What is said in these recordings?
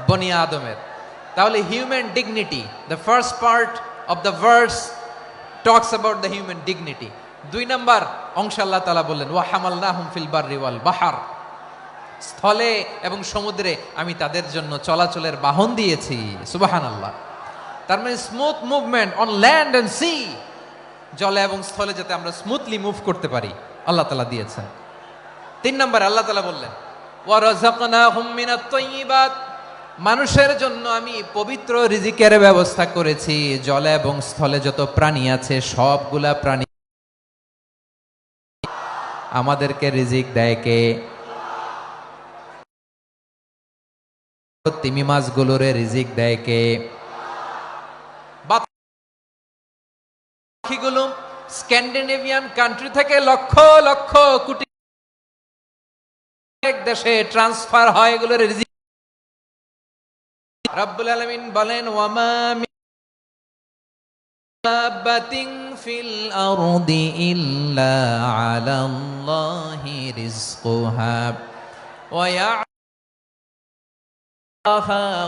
বনি আদমের। তাহলে human dignity, the first part of the verse talks about the human dignity. 2 number অংশ আল্লাহ তাআলা বললেন ওয়া হামালনাহুম ফিল বাররি ওয়াল বাহর, স্থলে এবং সমুদ্রে আমি তাদের জন্য চলাচলের বাহন দিয়েছি। সুবহানাল্লাহ। তার মানে smooth movement on land and sea, জলে এবং স্থলে যাতে আমরা স্মুথলি মুভ করতে পারি আল্লাহ তাআলা দিয়েছেন। 3 নম্বরে আল্লাহ তাআলা বললেন ওয়া রাযাকনাহুম মিনাত তাইয়্যিবাত, মানুষের জন্য আমি পবিত্র রিজিকের ব্যবস্থা করেছি। জলে এবং স্থলে যত প্রাণী আছে সবগুলা প্রাণী আমাদেরকে রিজিক দেয় কে? তিমি মাছগুলোরে রিজিক দেয় কে? পাখিগুলো স্ক্যান্ডিনেভিয়ান কান্ট্রি থেকে লক্ষ লক্ষ কোটি এক দেশে ট্রান্সফার হয়, এগুলোর রিজিক রব্বুল আলামিন বলেন ওয়ামা মিন দাব্বাতিন ফিল আরদি ইল্লা আলাল্লাহি রিজকুহা ওয়া ইয়া'লাহা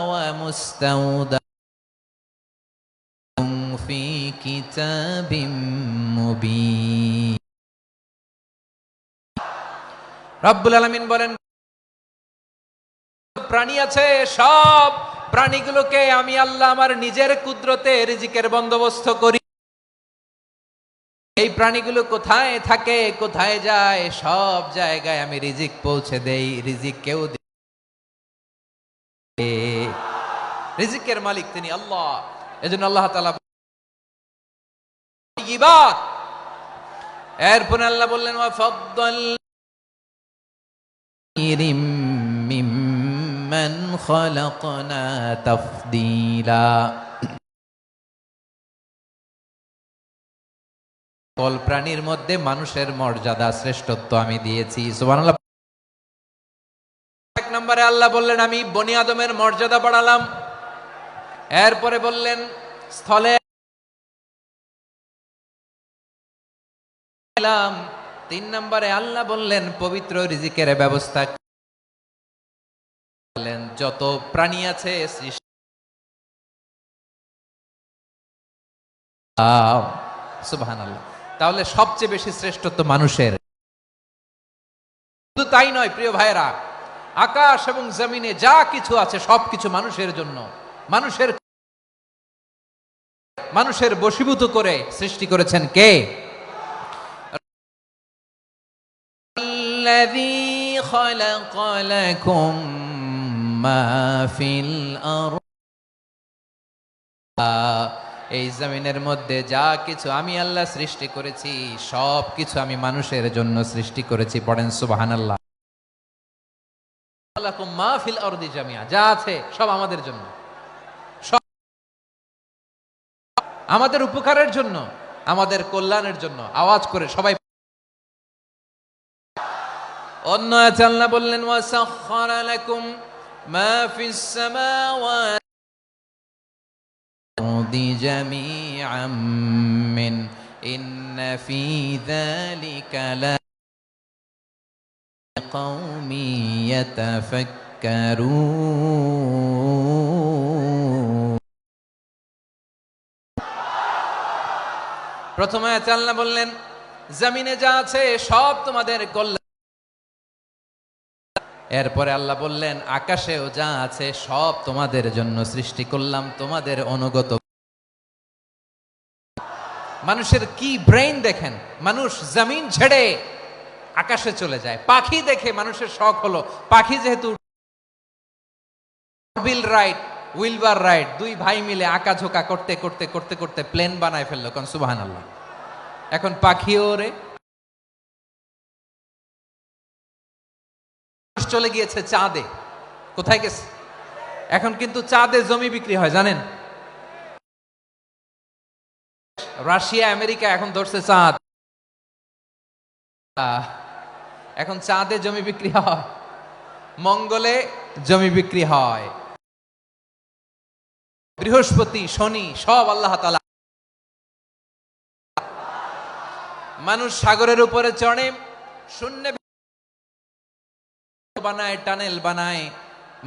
ওয়া মুস্তাওদাহুম ফি কিতাবিম মুবিন। রব্বুল আলামিন বলেন প্রাণী আছে, সব প্রাণীগুলোকে আমি আল্লাহ আমার নিজের কুদরতে রিজিকের বন্দোবস্ত করি। এই প্রাণীগুলো কোথায় থাকে, কোথায় যায়, সব জায়গায় আমি রিজিক পৌঁছে দেই। রিজিক কেউ রিজিকের মালিক তিনি আল্লাহ। এজন্য আল্লাহ তাআলা ইবাদ, এরপর আল্লাহ বললেন ওয়া ফাদ্দাল মিম্মান খালাকনা তাফদীলা, সকল প্রাণীর মধ্যে মানুষের মর্যাদা শ্রেষ্ঠত্ব আমি দিয়েছি। সুবহানাল্লাহ। 1 নম্বরে আল্লাহ বললেন আমি বনি আদমের মর্যাদা বাড়ালাম। এরপরে বললেন স্থলে 3 নম্বরে আল্লাহ বললেন পবিত্র রিজিকের ব্যবস্থা করলেন। যত প্রাণী আছে সুবহানাল্লাহ। তাহলে সবচেয়ে বেশি শ্রেষ্ঠত্ব মানুষের। শুধু তাই নয় প্রিয় ভাইরা, আকাশ এবং জমিনে যা কিছু আছে সবকিছু মানুষের জন্য, মানুষের বশীভূত করে সৃষ্টি করেছেন কে? الذي خلق لكم ما في الأرض, এই জমিনের মধ্যে যা কিছু আমি আল্লাহ সৃষ্টি করেছি সব কিছু আমি মানুষের জন্য সৃষ্টি করেছি। পড়েন সুবহানাল্লাহ। লাকুম মা ফিল আরদি জামিআ, যা আছে সব আমাদের জন্য, সব আমাদের উপকারের জন্য, আমাদের কল্যাণের জন্য। আওয়াজ করে সবাই। অন্য আয়াতে আল্লাহ বললেন ওয়া সাখখারা লাকুম মা ফিস সামাওয়াতি জামিআম মিন ইন্না ফি যালিকা লাকাওমি ইয়াতাফাক্কারুন। প্রথম আয়াতে আল্লাহ বললেন জমিনে যা আছে সব তোমাদের কল্যাণ। এরপরে আল্লাহ বললেন আকাশেও যা আছে সব তোমাদের জন্য সৃষ্টি করলাম, তোমাদের অনুগত। মানুষের কি ব্রেইন দেখেন, মানুষ জমিন ছেড়ে আকাশে চলে যায়। পাখি দেখে মানুষের শখ হলো, পাখি যেহেতু হুইলবার রাইড, 2 ভাই মিলে আঁকাঝোঁকা করতে করতে করতে করতে প্লেন বানায় ফেললো। কোন সুবহানাল্লাহ। এখন পাখিও ওরে চলে গিয়েছে চাঁদে। কোথায় গেছে? এখন কিন্তু চাঁদে জমি বিক্রি হয় জানেন। রাশিয়া আমেরিকা এখন ধরছে চাঁদ, এখন চাঁদে জমি বিক্রি হয়, মঙ্গলে জমি বিক্রি হয়। বৃহস্পতি শনি সব আল্লাহ তাআলা। মানুষ সাগরের উপরে চড়ে, শূন্য বানায়, টানেল বানায়,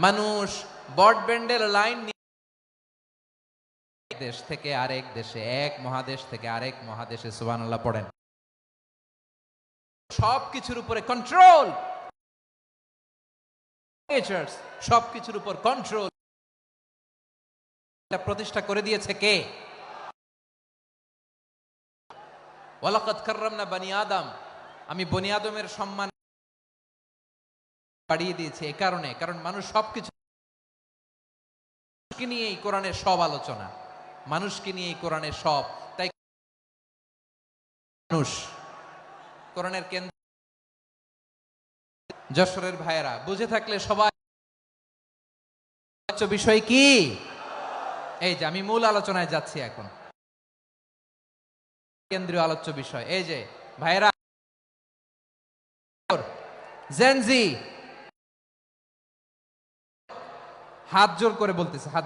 মানুষ ব্রডব্যান্ডের লাইন দেশ থেকে আরেক দেশে, এক মহাদেশ থেকে আরেক মহাদেশে, সুবহানাল্লাহ পড়েন, সবকিছুর উপরে কন্ট্রোল, সবকিছুর উপর কন্ট্রোল প্রতিষ্ঠা করে দিয়েছে কে? ওয়ালাকাদ কাররামনা বানি আদম, আমি বনি আদমের সম্মান বাড়িয়ে দিয়েছি এই কারণে, কারণ মানুষ সবকিছু নিয়ে এই কোরআনের সব আলোচনা, মানুষকে নিয়ে এই কোরআনের সব, তাই মানুষ কোরআনের কেন্দ্র। যশোরের ভাইয়েরা বুঝে থাকলে সবাই বিষয় কি? এই যে আমি মূল আলোচনায় যাচ্ছি এখন, কেন্দ্রীয় আলোচ্য বিষয় এই যে ভাইয়েরা, জেনজি হাত জোর করে বলতেছে, হাত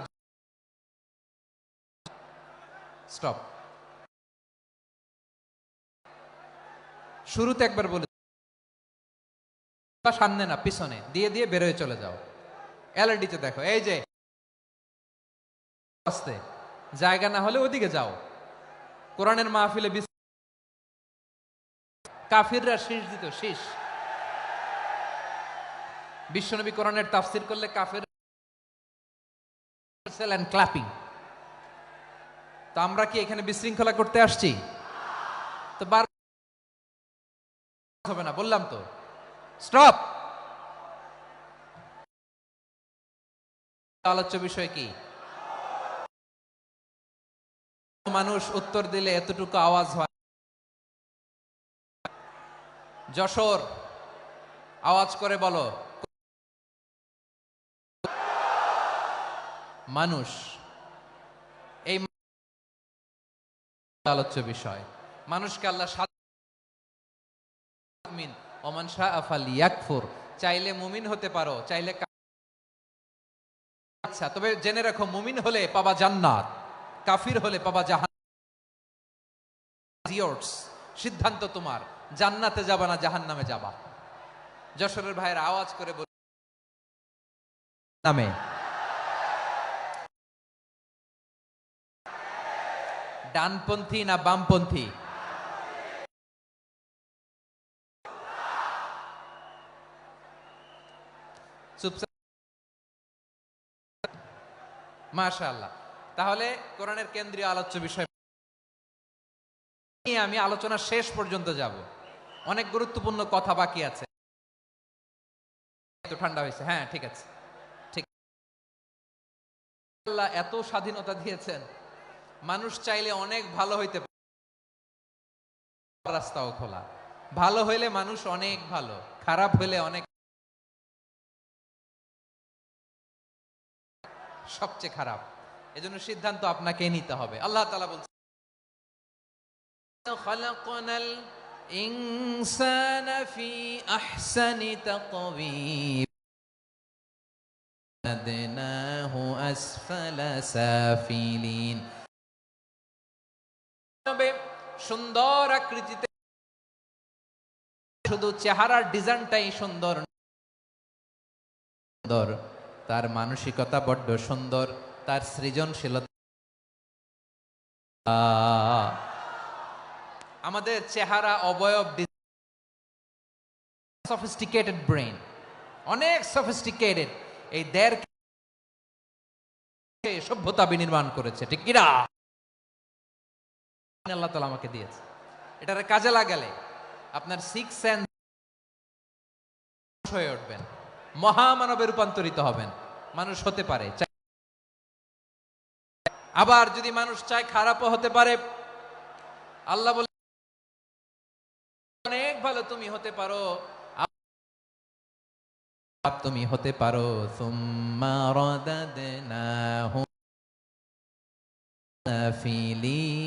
স্টপ। শুরুতে একবার বলে সামনে না পিছনে দিয়ে দিয়ে বেরোয় চলে যাও, এলইডিতে দেখো, এই যে আস্তে জায়গা না হলে ওদিকে যাও। কোরআনের মাহফিলে কাফিররা শীষ দিত, শীষ। বিশ্বনবী কোরআনের তাফসির করলে কাফির এন্ড ক্ল্যাপিং। তো আমরা কি এখানে বিশৃঙ্খলা করতে আসছি? তো বার হবে না, বললাম তো, স্টপ। আলোচ্য বিষয় কি? মানুষ উত্তর দিলে এতটুকু আওয়াজ হয়। যশোর আওয়াজ করে বলো, মানুষ। এই আলোচ্য বিষয়, মানুষকে আল্লাহ ওমান শাআ ফালিয়াকফুর, চাইলে মুমিন হতে পারো, চাইলে আচ্ছা, তবে জেনে রাখো মুমিন হলে পাবা জান্নাত, কাফির হলে পাবা জাহান্নাম। সিদ্ধান্ত তোমার, জান্নাতে যাবা না জাহান্নামে যাবা। যশোরের ভাইয়ের আওয়াজ করে বল নামে, ডানপন্থী না বামপন্থী? চুপচাপ, মাশাআল্লাহ। তাহলে কোরআনের কেন্দ্রীয় আলোচ্য বিষয় নিয়ে আমি আলোচনা শেষ পর্যন্ত যাব, অনেক গুরুত্বপূর্ণ কথা বাকি আছে। তো ঠান্ডা হয়েছে, হ্যাঁ ঠিক আছে, ঠিক। আল্লাহ এত স্বাধীনতা দিয়েছেন, মানুষ চাইলে অনেক ভালো হইতে পারে, রাস্তাও খোলা। ভালো হইলে মানুষ অনেক ভালো, খারাপ হইলে অনেক সবচেয়ে খারাপ। এজন্য সিদ্ধান্ত আপনাকে নিতে হবে। আল্লাহ তাআলা বলছেন, খালাকনাল ইনসানা ফি আহসানি তাকওয়িম আদনাহু আসফালা সাফিলিন। সুন্দর আকৃতিতে, শুধু চেহারার ডিজাইনটাই সুন্দর, তার মানসিকতা বড্ড সুন্দর, তার সৃজনশীলতা। আমাদের চেহারা অবয়ব, সফিস্টিকেটেড ব্রেন, অনেক সফিস্টিকেটেড। এই সভ্যতা বিনির্মাণ করেছে, ঠিক কিনা? আল্লাহ তাআলা আমাকে দিয়েছে, এটারে কাজে লাগালে আপনার সিক্স সেন্স হয়ে উঠবেন, মহামানবে রূপান্তরিত হবেন, মানুষ হতে পারে। আবার যদি মানুষ চায় খারাপও হতে পারে। আল্লাহ বলে অনেক ভালো তুমি হতে পারো, তুমি হতে পারো। সুম্মা রাদাদনাহু সাফিলিন।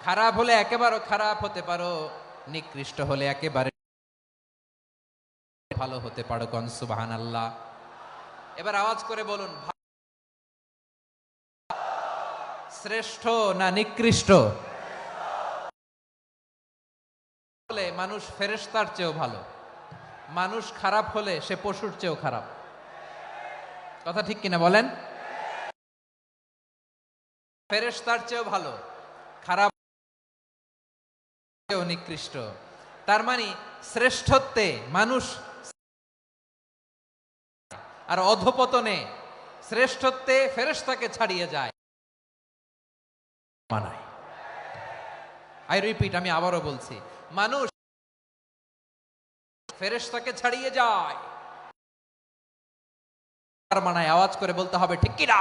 খারাপ হলে একেবারে খারাপ হতে পারো, নিকৃষ্ট হলে একেবারে ভালো হতে পারো। কোন সুবহানাল্লাহ। এবার আওয়াজ করে বলুন, শ্রেষ্ঠ না নিকৃষ্ট? হলে মানুষ ফেরেশতার চেয়েও ভালো, মানুষ খারাপ হলে সে পশুর চেয়েও খারাপ। কথা ঠিক কিনা বলেন? ফেরেশতার চেয়েও ভালো, খারাপ চেয়েও নিকৃষ্ট। তার মানে শ্রেষ্ঠত্বে মানুষ আর অধপতনে শ্রেষ্ঠত্বে ফেরেশতাকে ছাড়িয়ে যায় মানায়। আই রিপিট, আমি আবারও বলছি, মানুষ ফেরেশতাকে ছাড়িয়ে যায় তার মানায়। আওয়াজ করে বলতে হবে ঠিক কিনা?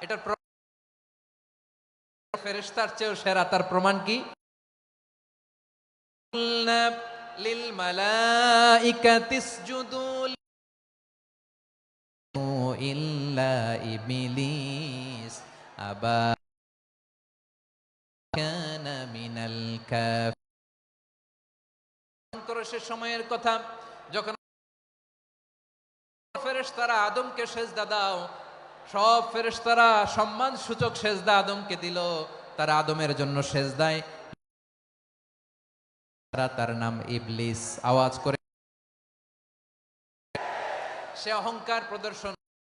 এটার ফেরেশতার চেয়েও সেরা, তার প্রমাণ কি? লিল মালাইকাতি ইসজুদু ইল্লা ইবলিস আবা কানা মিনাল কাফিরিন। সে সময়ের কথা যখন ফেরেশতারা আদমকে সেজদা দাও, সব ফেরেশতারা সম্মান সূচক সেজদা আদমকে দিল, তারা আদমের জন্য সেজদায়, তার নাম ইবলিস। আওয়াজ করে সে অহংকার প্রদর্শন